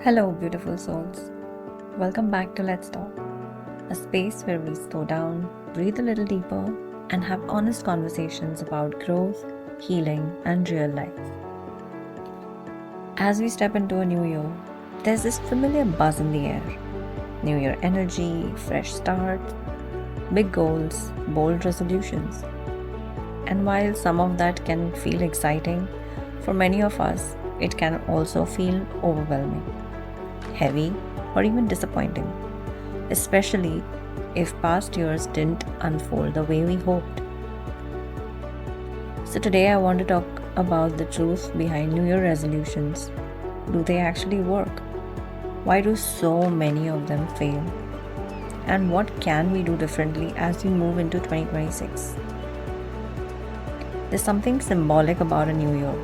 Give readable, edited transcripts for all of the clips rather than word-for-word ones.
Hello, beautiful souls. Welcome back to Let's Talk, a space where we slow down, breathe a little deeper, and have honest conversations about growth, healing, and real life. As we step into a new year, there's this familiar buzz in the air. New Year energy, fresh start, big goals, bold resolutions. And while some of that can feel exciting, for many of us, it can also feel overwhelming, heavy, or even disappointing, especially if past years didn't unfold the way we hoped. So, today I want to talk about the truth behind New Year resolutions. Do they actually work? Why do so many of them fail? And what can we do differently as we move into 2026? There's something symbolic about a new year.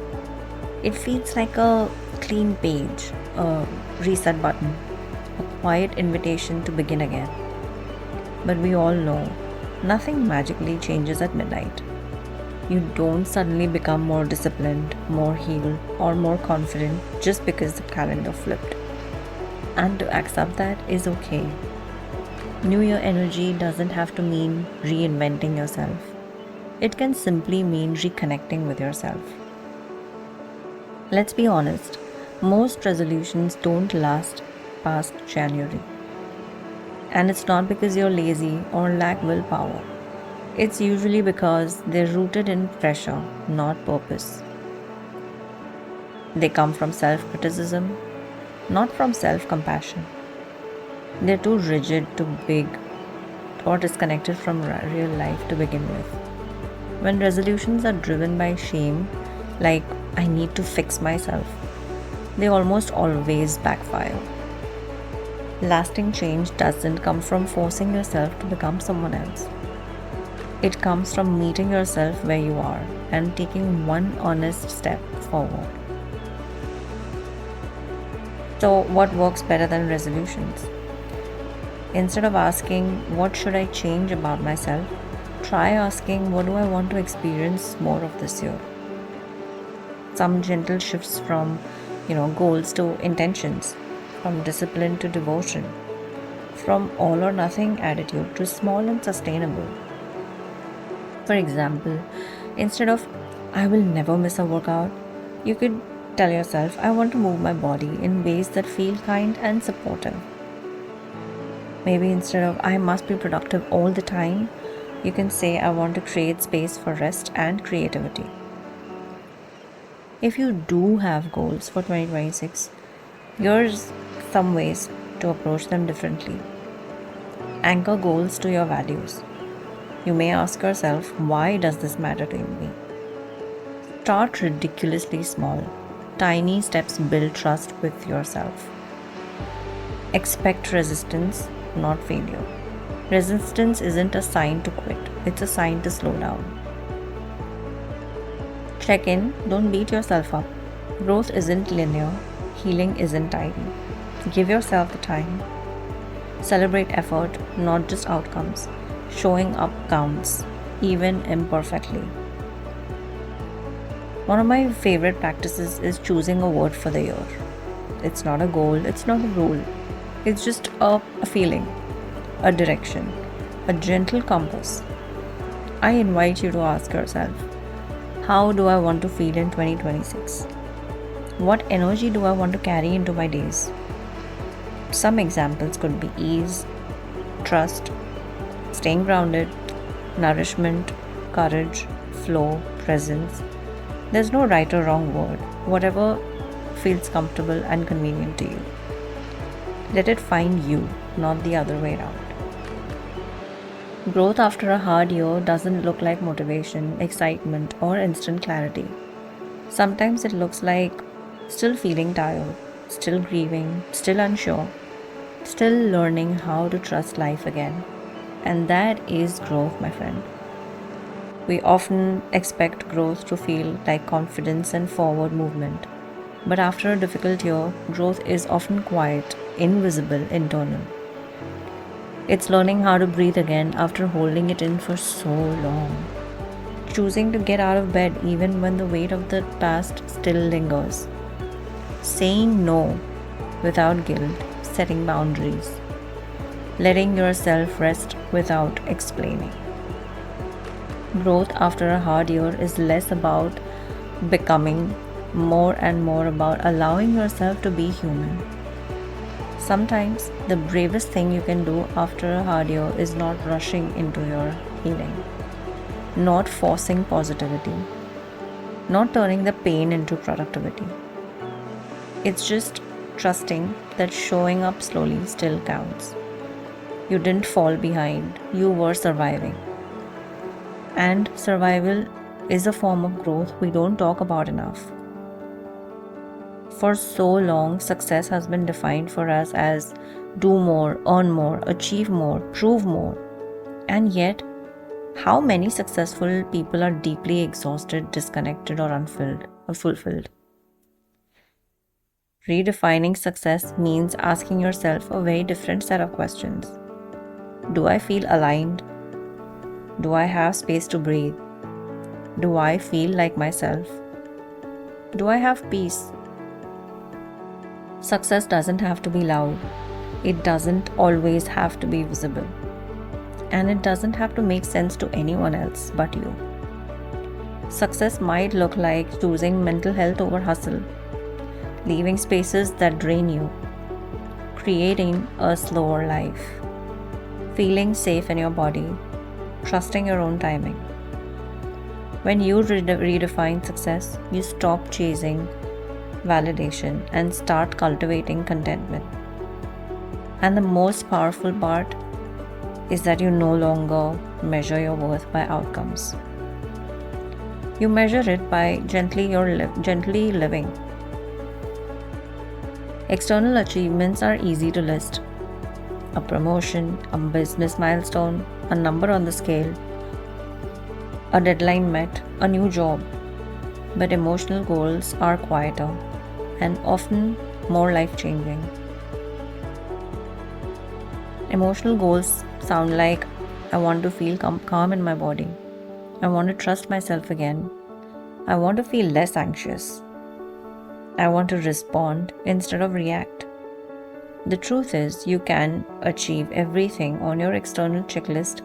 It feels like a clean page, a reset button, a quiet invitation to begin again. But we all know nothing magically changes at midnight. You don't suddenly become more disciplined, more healed, or more confident just because the calendar flipped. And to accept that is okay. New Year energy doesn't have to mean reinventing yourself. It can simply mean reconnecting with yourself. Let's be honest, most resolutions don't last past January. And it's not because you're lazy or lack willpower. It's usually because they're rooted in pressure, not purpose. They come from self criticism, not from self compassion. They're too rigid, too big, or disconnected from real life to begin with. When resolutions are driven by shame, like I need to fix myself, they almost always backfire. Lasting change doesn't come from forcing yourself to become someone else. It comes from meeting yourself where you are and taking one honest step forward. So, what works better than resolutions? Instead of asking, what should I change about myself? Try asking, what do I want to experience more of this year? Some gentle shifts from, goals to intentions, from discipline to devotion, from all or nothing attitude to small and sustainable. For example, instead of I will never miss a workout, you could tell yourself, I want to move my body in ways that feel kind and supportive. Maybe instead of I must be productive all the time, you can say I want to create space for rest and creativity. If you do have goals for 2026, here's some ways to approach them differently. Anchor goals to your values. You may ask yourself, why does this matter to me? Start ridiculously small. Tiny steps build trust with yourself. Expect resistance, not failure. Resistance isn't a sign to quit, it's a sign to slow down. Check in, don't beat yourself up. Growth isn't linear, healing isn't tidy. Give yourself the time. Celebrate effort, not just outcomes. Showing up counts, even imperfectly. One of my favorite practices is choosing a word for the year. It's not a goal, it's not a rule. It's just a feeling, a direction, a gentle compass. I invite you to ask yourself, how do I want to feel in 2026? What energy do I want to carry into my days? Some examples could be ease, trust, staying grounded, nourishment, courage, flow, presence. There's no right or wrong word, whatever feels comfortable and convenient to you. Let it find you, not the other way around. Growth after a hard year doesn't look like motivation, excitement, or instant clarity. Sometimes it looks like still feeling tired, still grieving, still unsure, still learning how to trust life again. And that is growth, my friend. We often expect growth to feel like confidence and forward movement. But after a difficult year, growth is often quiet, invisible, internal. It's learning how to breathe again after holding it in for so long. Choosing to get out of bed even when the weight of the past still lingers. Saying no without guilt, setting boundaries, letting yourself rest without explaining. Growth after a hard year is less about becoming, more and more about allowing yourself to be human. Sometimes the bravest thing you can do after a hard year is not rushing into your healing, not forcing positivity, not turning the pain into productivity. It's just trusting that showing up slowly still counts. You didn't fall behind, you were surviving. And survival is a form of growth we don't talk about enough. For so long, success has been defined for us as do more, earn more, achieve more, prove more. And yet, how many successful people are deeply exhausted, disconnected, or fulfilled? Redefining success means asking yourself a very different set of questions. Do I feel aligned? Do I have space to breathe? Do I feel like myself? Do I have peace? Success doesn't have to be loud. It doesn't always have to be visible. And it doesn't have to make sense to anyone else but you. Success might look like choosing mental health over hustle, leaving spaces that drain you, creating a slower life, feeling safe in your body, trusting your own timing. When you redefine success, you stop chasing validation and start cultivating contentment. And the most powerful part is that you no longer measure your worth by outcomes. You measure it by gently living. External achievements are easy to list. A promotion, a business milestone, a number on the scale, a deadline met, a new job. But emotional goals are quieter and often more life-changing. Emotional goals sound like I want to feel calm in my body. I want to trust myself again. I want to feel less anxious. I want to respond instead of react. The truth is, you can achieve everything on your external checklist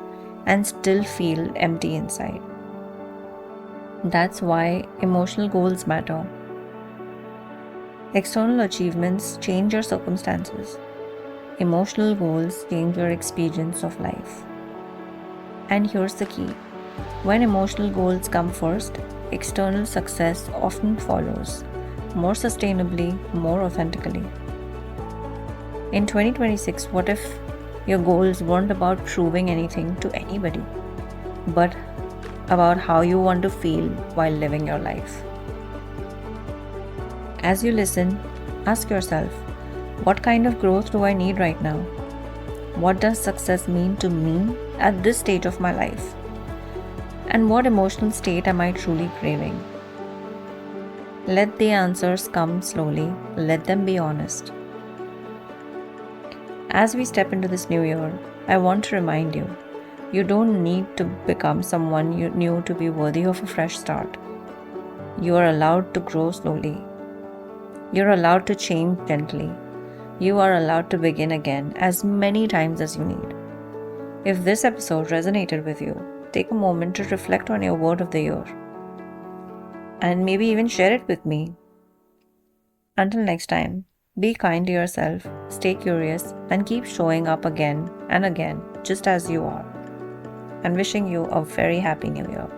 and still feel empty inside. That's why emotional goals matter. External achievements change your circumstances. Emotional goals change your experience of life. And here's the key. When emotional goals come first, external success often follows, more sustainably, more authentically. In 2026, what if your goals weren't about proving anything to anybody, but about how you want to feel while living your life? As you listen, ask yourself, what kind of growth do I need right now? What does success mean to me at this stage of my life? And what emotional state am I truly craving? Let the answers come slowly. Let them be honest. As we step into this new year, I want to remind you, you don't need to become someone new to be worthy of a fresh start. You are allowed to grow slowly. You're allowed to change gently. You are allowed to begin again as many times as you need. If this episode resonated with you, take a moment to reflect on your word of the year. And maybe even share it with me. Until next time, be kind to yourself, stay curious, and keep showing up again and again, just as you are. And wishing you a very happy new year.